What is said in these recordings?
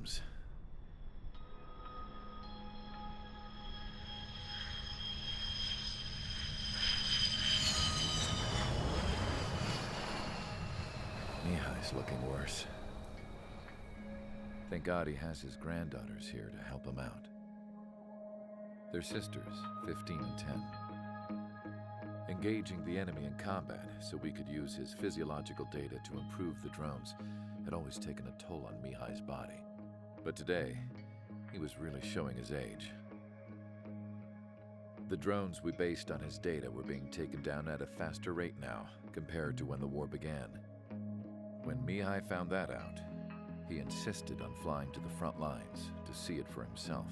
rooms. Mihai's looking worse. Thank God he has his granddaughters here to help him out. They're sisters, 15 and 10. Engaging the enemy in combat so we could use his physiological data to improve the drones had always taken a toll on Mihai's body. But today, he was really showing his age. The drones we based on his data were being taken down at a faster rate now compared to when the war began. When Mihai found that out, he insisted on flying to the front lines to see it for himself.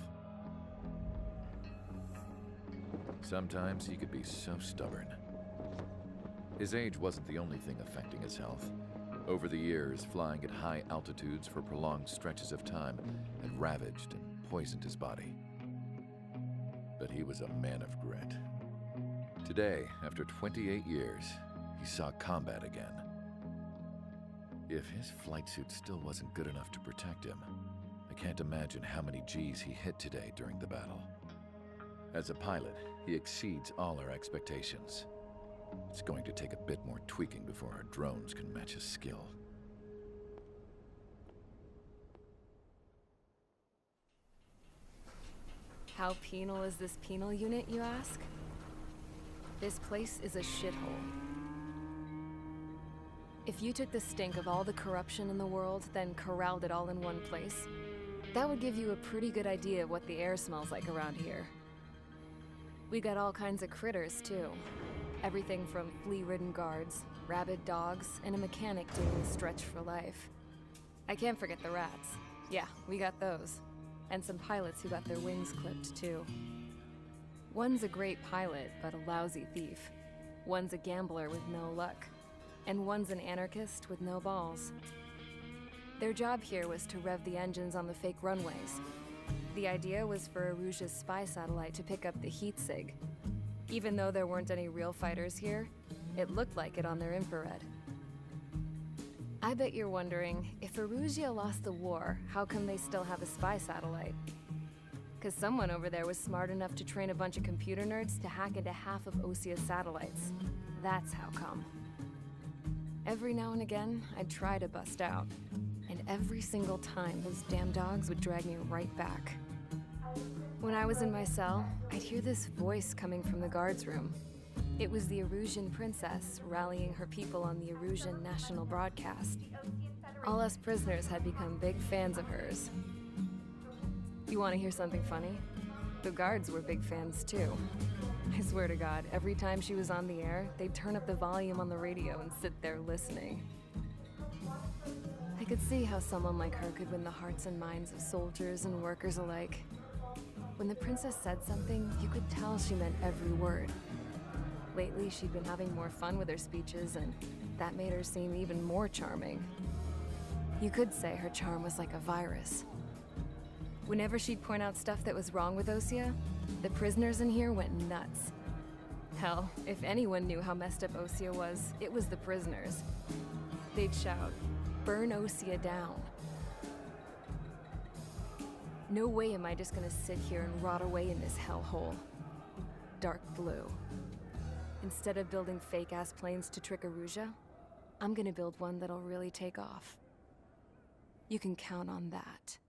Sometimes he could be so stubborn. His age wasn't the only thing affecting his health. Over the years, flying at high altitudes for prolonged stretches of time had ravaged and poisoned his body. But he was a man of grit. Today, after 28 years, he saw combat again. If his flight suit still wasn't good enough to protect him, I can't imagine how many Gs he hit today during the battle. As a pilot, he exceeds all our expectations. It's going to take a bit more tweaking before our drones can match his skill. How penal is this penal unit, you ask? This place is a shithole. If you took the stink of all the corruption in the world, then corralled it all in one place, that would give you a pretty good idea of what the air smells like around here. We got all kinds of critters, too. Everything from flea-ridden guards, rabid dogs, and a mechanic doing the stretch for life. I can't forget the rats. Yeah, we got those. And some pilots who got their wings clipped, too. One's a great pilot, but a lousy thief. One's a gambler with no luck. And one's an anarchist with no balls. Their job here was to rev the engines on the fake runways. The idea was for Erusean's spy satellite to pick up the heat sig. Even though there weren't any real fighters here, it looked like it on their infrared. I bet you're wondering, if Erusean lost the war, how come they still have a spy satellite? 'Cause someone over there was smart enough to train a bunch of computer nerds to hack into half of Osea's satellites. That's how come. Every now and again, I'd try to bust out. And every single time, those damn dogs would drag me right back. When I was in my cell, I'd hear this voice coming from the guards room. It was the Erusean princess rallying her people on the Erusean national broadcast. All us prisoners had become big fans of hers. You want to hear something funny? The guards were big fans too. I swear to God, every time she was on the air, they'd turn up the volume on the radio and sit there listening. I could see how someone like her could win the hearts and minds of soldiers and workers alike. When the princess said something, you could tell she meant every word. Lately, she'd been having more fun with her speeches, and that made her seem even more charming. You could say her charm was like a virus. Whenever she'd point out stuff that was wrong with Osea, the prisoners in here went nuts. Hell, if anyone knew how messed up Osea was, it was the prisoners. They'd shout, "Burn Osea down." No way am I just gonna sit here and rot away in this hellhole. Dark blue. Instead of building fake-ass planes to trick Erusean, I'm gonna build one that'll really take off. You can count on that.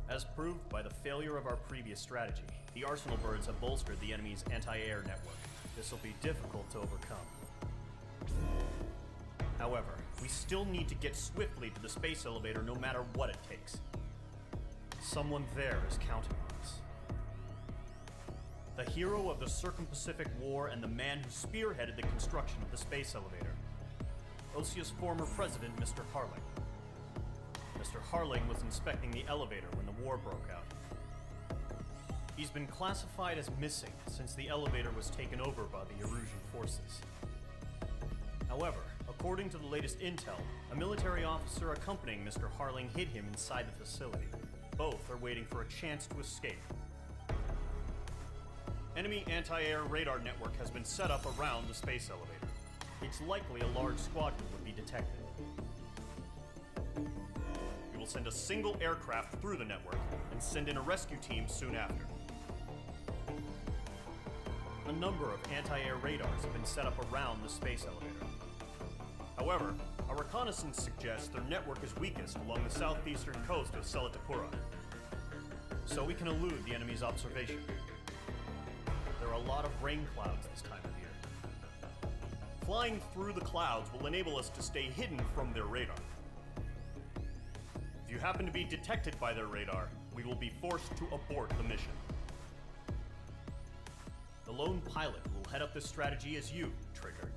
As proved by the failure of our previous strategy, the Arsenal birds have bolstered the enemy's anti-air network. This will be difficult to overcome. However, we still need to get swiftly to the space elevator no matter what it takes. Someone there is counting on us. The hero of the Circum-Pacific War and the man who spearheaded the construction of the space elevator. Osea's former president, Mr. Harling. Mr. Harling was inspecting the elevator when the war broke out. He's been classified as missing since the elevator was taken over by the Erusean forces. However, According to the latest intel, a military officer accompanying Mr. Harling hid him inside the facility. Both are waiting for a chance to escape. Enemy anti-air radar network has been set up around the space elevator. It's likely a large squadron would be detected. We will send a single aircraft through the network and send in a rescue team soon after. A number of anti-air radars have been set up around the space elevator. However, our reconnaissance suggests their network is weakest along the southeastern coast of Selatapura, so we can elude the enemy's observation. There are a lot of rain clouds this time of year. Flying through the clouds will enable us to stay hidden from their radar. If you happen to be detected by their radar, we will be forced to abort the mission. The lone pilot will head up this strategy as you, Trigger.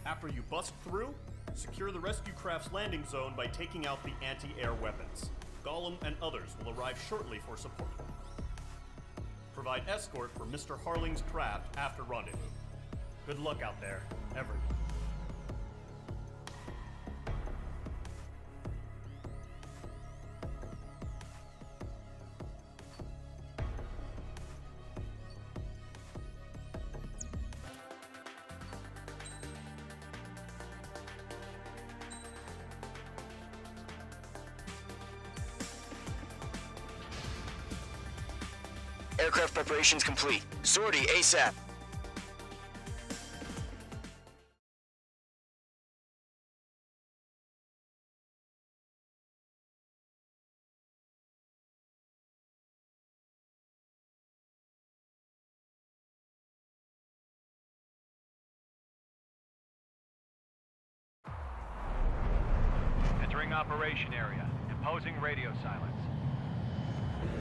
After you bust through, secure the rescue craft's landing zone by taking out the anti-air weapons. Golem and others will arrive shortly for support. Provide escort for Mr. Harling's craft after rendezvous. Good luck out there, everyone. Aircraft preparations complete. Sortie ASAP. Entering operation area. Imposing radio silence.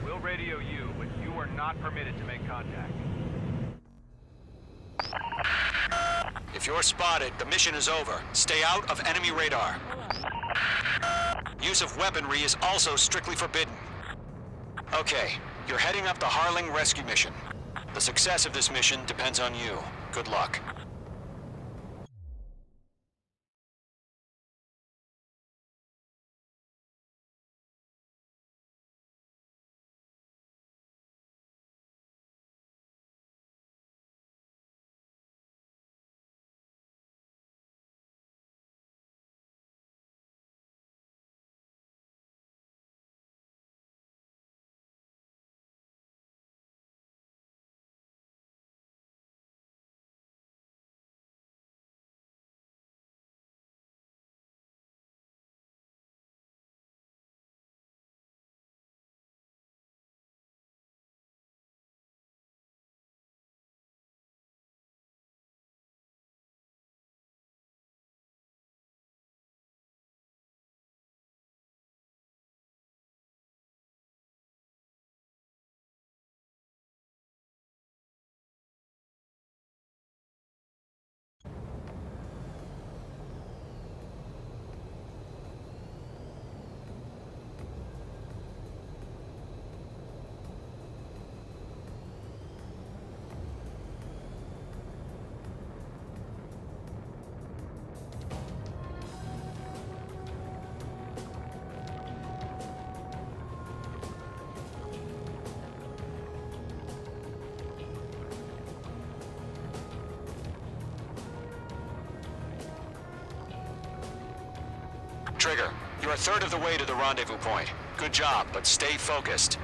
We'll radio you, but you are not permitted to make contact. If you're spotted, the mission is over. Stay out of enemy radar. Use of weaponry is also strictly forbidden. Okay, you're heading up the Harling rescue mission. The success of this mission depends on you. Good luck. Trigger, you're a third of the way to the rendezvous point. Good job, but stay focused.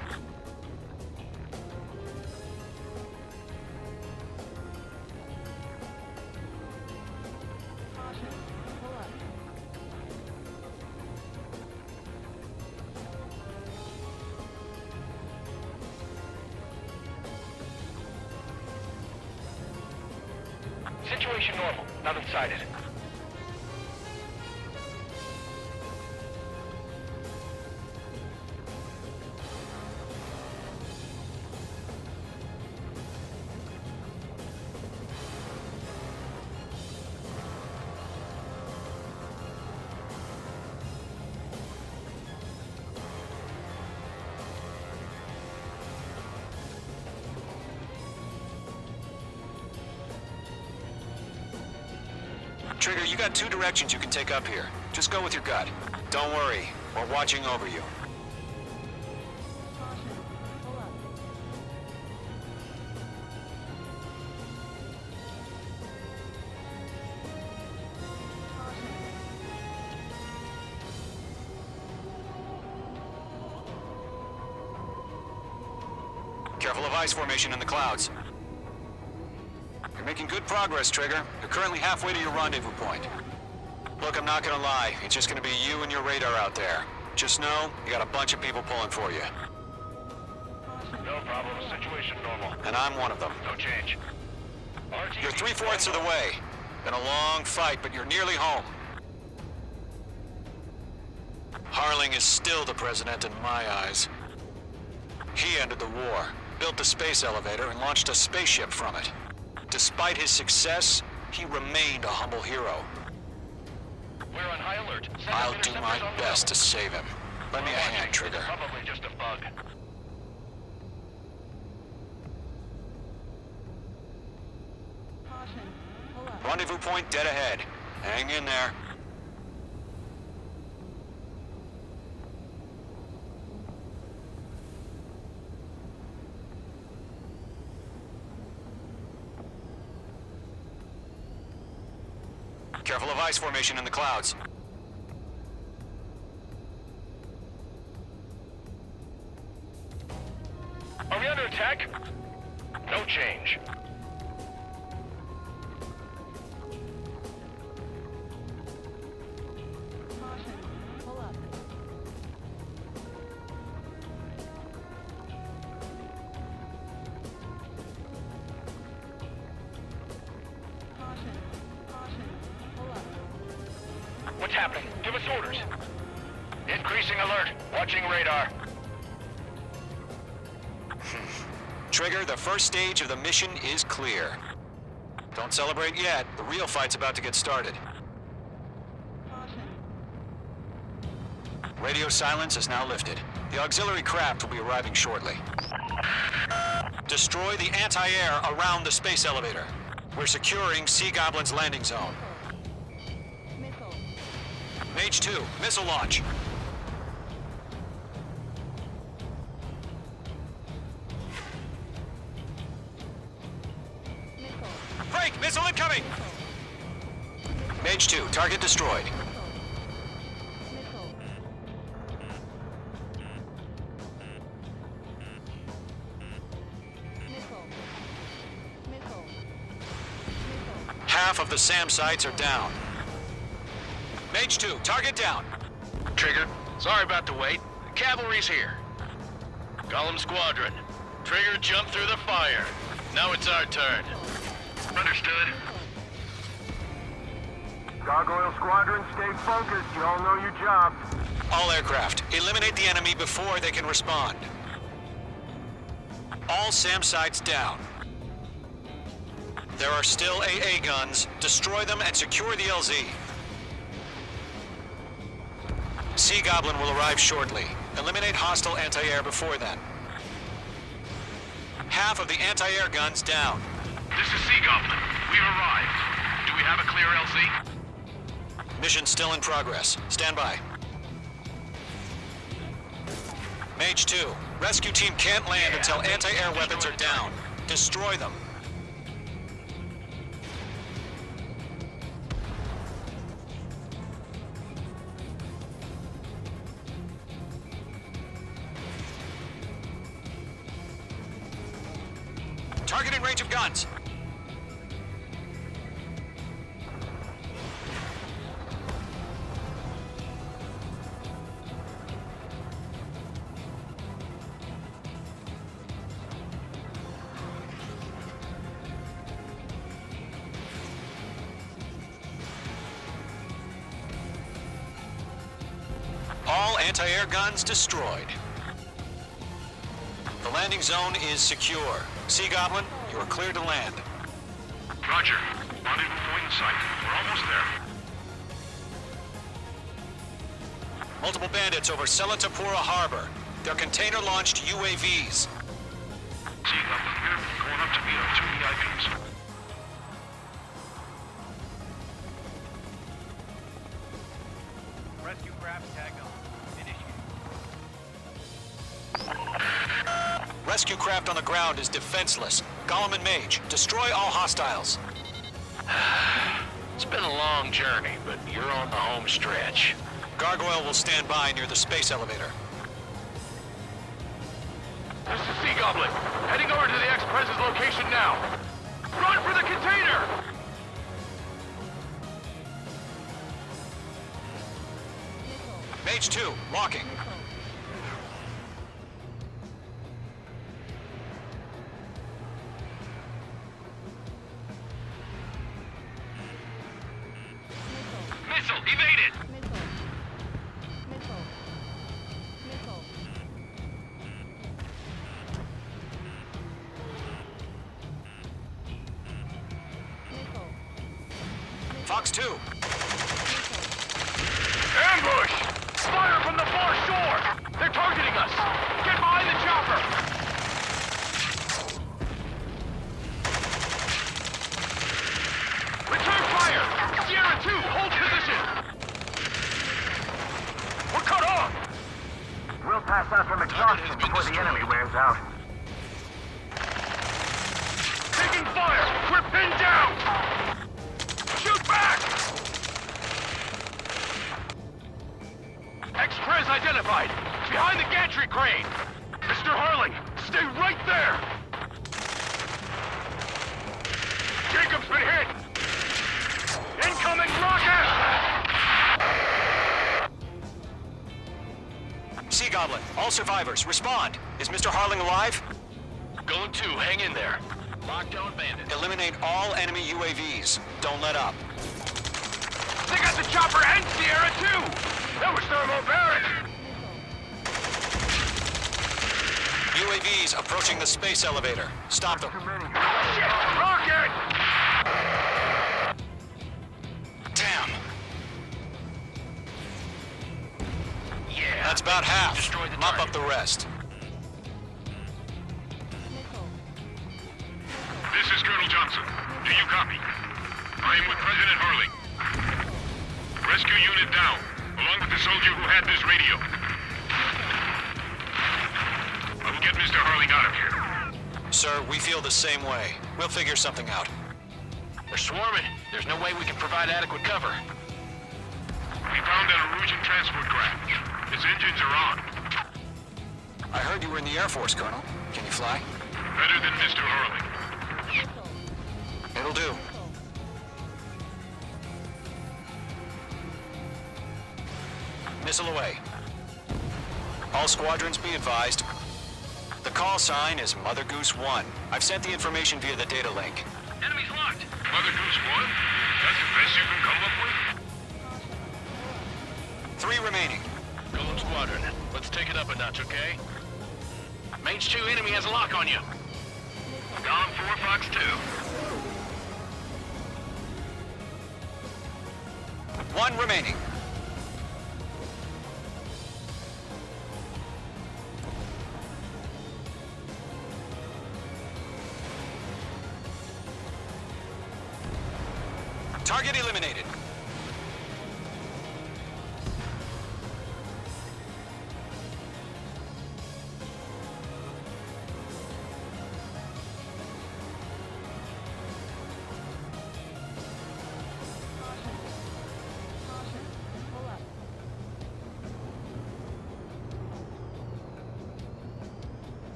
Situation normal. Nothing sighted. Trigger, you got 2 directions you can take up here. Just go with your gut. Don't worry, we're watching over you. Careful of ice formation in the clouds. You're making good progress, Trigger. You're currently halfway to your rendezvous point. Look, I'm not gonna lie. It's just gonna be you and your radar out there. Just know, you got a bunch of people pulling for you. No problem. Situation normal. And I'm one of them. No change. You're 3/4 of the way. Been a long fight, but you're nearly home. Harling is still the president in my eyes. He ended the war, built the space elevator, and launched a spaceship from it. Despite his success, he remained a humble hero. We're on high alert. I'll do my best to save him. Lend me a hand, Trigger. Probably just a bug. Rendezvous point dead ahead. Hang in there. Careful of ice formation in the clouds. Are we under attack? No change. What's happening? Give us orders. Increasing alert. Watching radar. Trigger, the first stage of the mission is clear. Don't celebrate yet. The real fight's about to get started. Radio silence is now lifted. The auxiliary craft will be arriving shortly. Destroy the anti-air around the space elevator. We're securing Sea Goblin's landing zone. Mage 2, missile launch. Break! Missile incoming! Mage 2, target destroyed. Half of the SAM sites are down. Mage 2, target down. Trigger, sorry about the wait. The cavalry's here. Golem Squadron, Trigger jumped through the fire. Now it's our turn. Understood. Gargoyle Squadron, stay focused. You all know your job. All aircraft, eliminate the enemy before they can respond. All SAM sites down. There are still AA guns. Destroy them and secure the LZ. Sea Goblin will arrive shortly. Eliminate hostile anti-air before then. Half of the anti-air guns down. This is Sea Goblin. We've arrived. Do we have a clear LZ? Mission still in progress. Stand by. Mage 2, rescue team can't land until anti-air weapons are down. Destroy them. Targeting range of guns. All anti-air guns destroyed. The landing zone is secure. Sea Goblin, you are clear to land. Roger. Rendezvous point in sight. We're almost there. Multiple bandits over Selatapura Harbor. They're container-launched UAVs. Sea Goblin here, going up to meet our 2 VIPs. Rescue craft tagged on. Initiate. Rescue craft on the ground is defenseless. Golem and Mage, destroy all hostiles. It's been a long journey, but you're on the home stretch. Gargoyle will stand by near the space elevator. This is Sea Goblin. Heading over to the ex-Prez's location now. Run for the container! Mage 2, locking. Missile evaded! Fox 2. Ambush! Fire from the far shore! They're targeting us! Get behind the chopper! Return fire! Sierra 2, hold position! We're cut off! We'll pass out some exhaustion before the enemy wears out. Taking fire! We're pinned down! Shoot back! Ex-Prez identified! Behind the gantry crane! Mr. Harling, stay right there! Jacob's been hit! Incoming rocket! Sea Goblin, all survivors, respond. Is Mr. Harling alive? Golem 2, hang in there. Lockdown bandit. Eliminate all enemy UAVs. Don't let up. They got the chopper and Sierra 2! That was thermobaric! UAVs approaching the space elevator. Stop them. Too many. Shit! Rocket! Damn. Yeah. That's about half. Destroy the Mop target. up the rest. This is Colonel Johnson. Do you copy? I am with President Harling. Rescue unit down, along with the soldier who had this radio. I will get Mr. Harling out of here. Sir, we feel the same way. We'll figure something out. They're swarming. There's no way we can provide adequate cover. We found an Erusean transport craft. Its engines are on. I heard you were in the Air Force, Colonel. Can you fly? Better than Mr. Harling. It'll do. Missile away. All squadrons be advised. The call sign is Mother Goose One. I've sent the information via the data link. Enemy's locked. Mother Goose One? That's the best you can come up with? 3 remaining. Golem Squadron, let's take it up a notch, okay? Mage 2 enemy has a lock on you. Golem 4, Fox 2. 1 remaining. Target eliminated.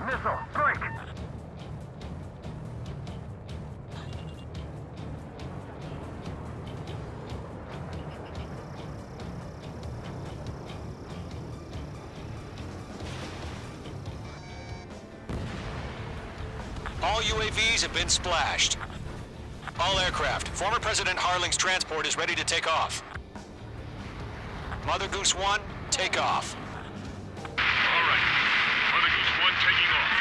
Missile, break! All UAVs have been splashed. All aircraft. Former President Harling's transport is ready to take off. Mother Goose One, take off. All right. Mother Goose One taking off.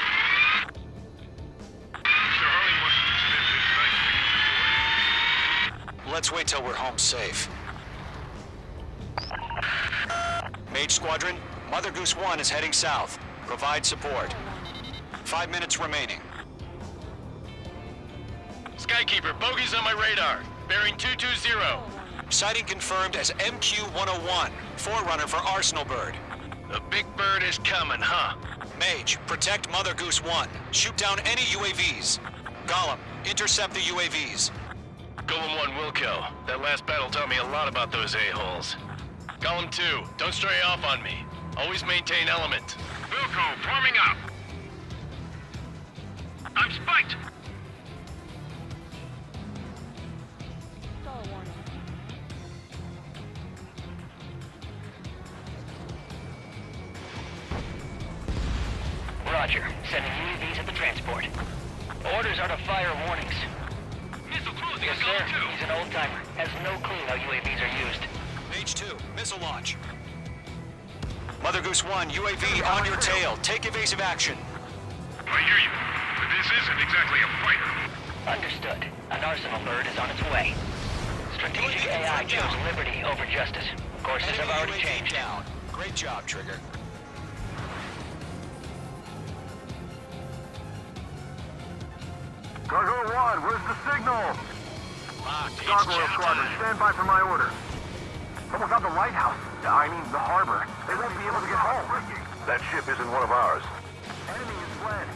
Mr. Harling wants to extend let's wait till we're home safe. Mage Squadron, Mother Goose One is heading south. Provide support. 5 minutes remaining. Skykeeper, bogeys on my radar. Bearing 220. Sighting confirmed as MQ-101, forerunner for Arsenal Bird. The big bird is coming, huh? Mage, protect Mother Goose One. Shoot down any UAVs. Golem, intercept the UAVs. Golem 1, Wilco. That last battle taught me a lot about those a-holes. Golem 2, don't stray off on me. Always maintain element. Wilco, forming up. I'm spiked. Roger. Sending UAVs at the transport. Orders are to fire warnings. Missile closing. Yes, sir. He's an old-timer. Has no clue how UAVs are used. Mage 2, missile launch. Mother Goose One, UAV on your tail. Take evasive action. I hear you. But this isn't exactly a fighter. Understood. An Arsenal Bird is on its way. Strategic AI chose liberty over justice. Courses have already UAV changed. down. Great job, Trigger. Gargoyle One, where's the signal? Locked. Gargoyle Squadron, stand by for my order. Someone's on the lighthouse. I mean, the harbor. They won't be able to get home. That ship isn't one of ours. Enemy is fled.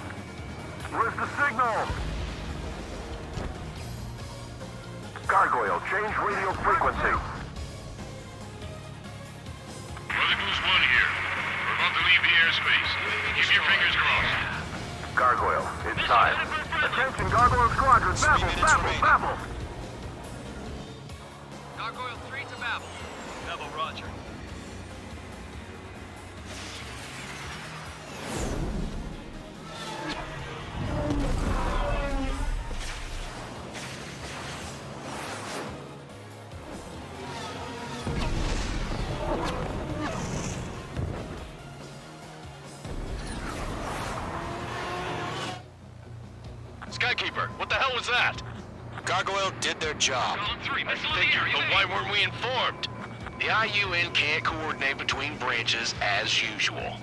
Where's the signal? Gargoyle, change radio frequency. Mother Goose One here. We're about to leave the airspace. Keep your fingers crossed. Gargoyle, it's time. Attention, Gargoyle Squadron, babble, babble, babble. Gargoyle 3 to Babel. Babel, roger. Skykeeper, what the hell was that? Gargoyle did their job. Golem 3, I missile in figured, the air. but why weren't we informed? The IUN can't coordinate between branches as usual.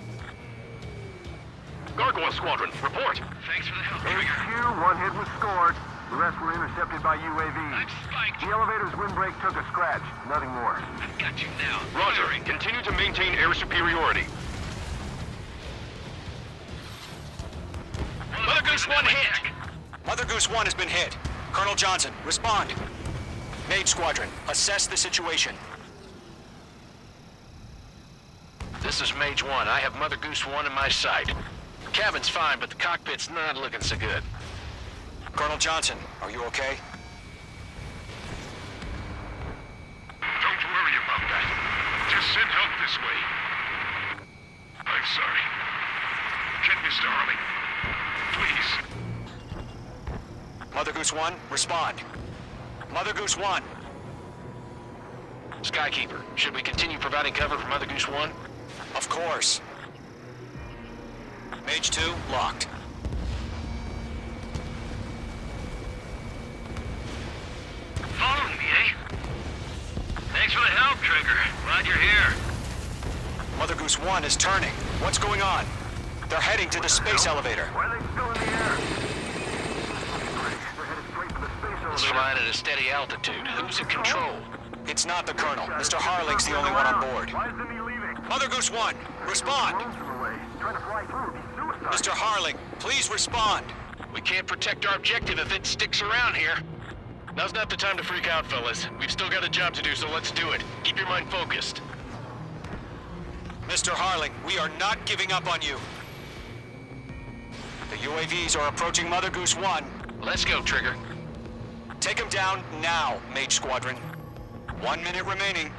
Gargoyle Squadron, report. Thanks for the help, Trigger. HQ, one hit was scored. The rest were intercepted by UAVs. I'm spiked. The elevator's windbreak took a scratch. Nothing more. I've got you now. Roger. Firing. Continue to maintain air superiority. Mother Goose One hit! Mother Goose One has been hit. Colonel Johnson, respond. Mage Squadron, assess the situation. This is Mage 1. I have Mother Goose 1 in my sight. The cabin's fine, but the cockpit's not looking so good. Colonel Johnson, are you okay? Don't worry about that. Just send help this way. I'm sorry. Get Mr. Harling. Please. Mother Goose One, respond. Mother Goose One. Skykeeper, should we continue providing cover for Mother Goose 1? Of course. Mage 2, locked. Following me, eh? Thanks for the help, Trigger. Glad you're here. Mother Goose One is turning. What's going on? They're heading to the space elevator. Why are they still in the air? They're headed straight for the space It's elevator. flying at a steady altitude. Who's in control? It's not the Colonel. Mr. Harling's the only one on board. Why isn't he leaving? Mother Goose One, respond. Drones in the way. Trying to fly through would be suicide. Mr. Harling, please respond. We can't protect our objective if it sticks around here. Now's not the time to freak out, fellas. We've still got a job to do, so let's do it. Keep your mind focused. Mr. Harling, we are not giving up on you. The UAVs are approaching Mother Goose One. Let's go, Trigger. Take them down now, Mage Squadron. 1 minute remaining.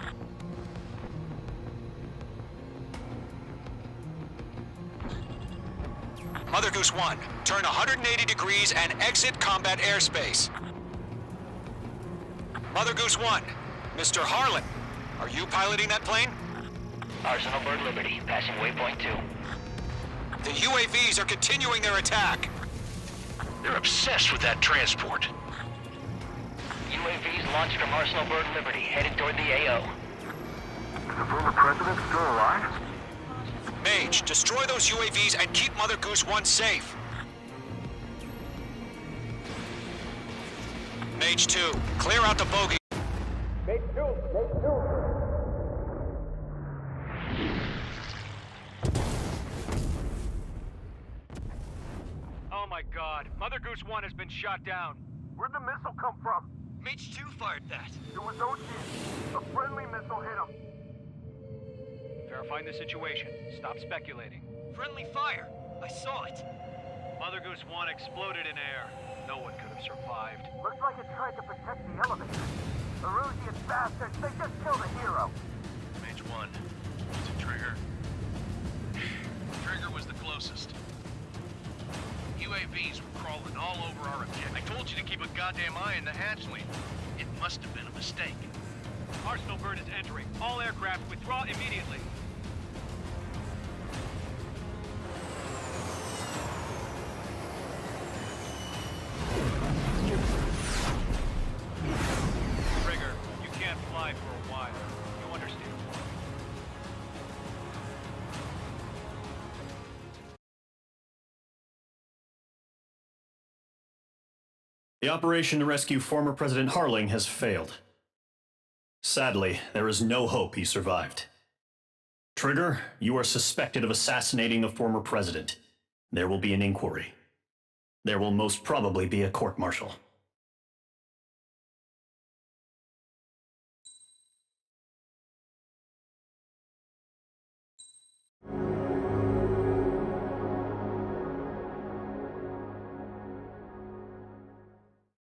Mother Goose One, turn 180 degrees and exit combat airspace. Mother Goose One, Mr. Harling, are you piloting that plane? Arsenal Bird Liberty, passing waypoint 2. The UAVs are continuing their attack. They're obsessed with that transport. You UAVs launched from Arsenal Bird Liberty, headed toward the AO. Is the former president still alive? Mage, destroy those UAVs and keep Mother Goose One safe. Mage 2, clear out the bogey. Oh my god, Mother Goose One has been shot down. Where'd the missile come from? Mage 2 fired that. It was Osean. A friendly missile hit him. Verifying the situation. Stop speculating. Friendly fire. I saw it. Mother Goose One exploded in air. No one could have survived. Looks like it tried to protect the elevator. Erusean bastards, they just killed a hero. Mage 1. Is it Trigger? Trigger was the closest. UAVs were crawling all over our objective. I told you to keep a goddamn eye on the hatchling. It must have been a mistake. Arsenal Bird is entering. All aircraft withdraw immediately. Trigger, you can't fly for a while. You understand? The operation to rescue former President Harling has failed. Sadly, there is no hope he survived. Trigger, you are suspected of assassinating the former president. There will be an inquiry. There will most probably be a court-martial.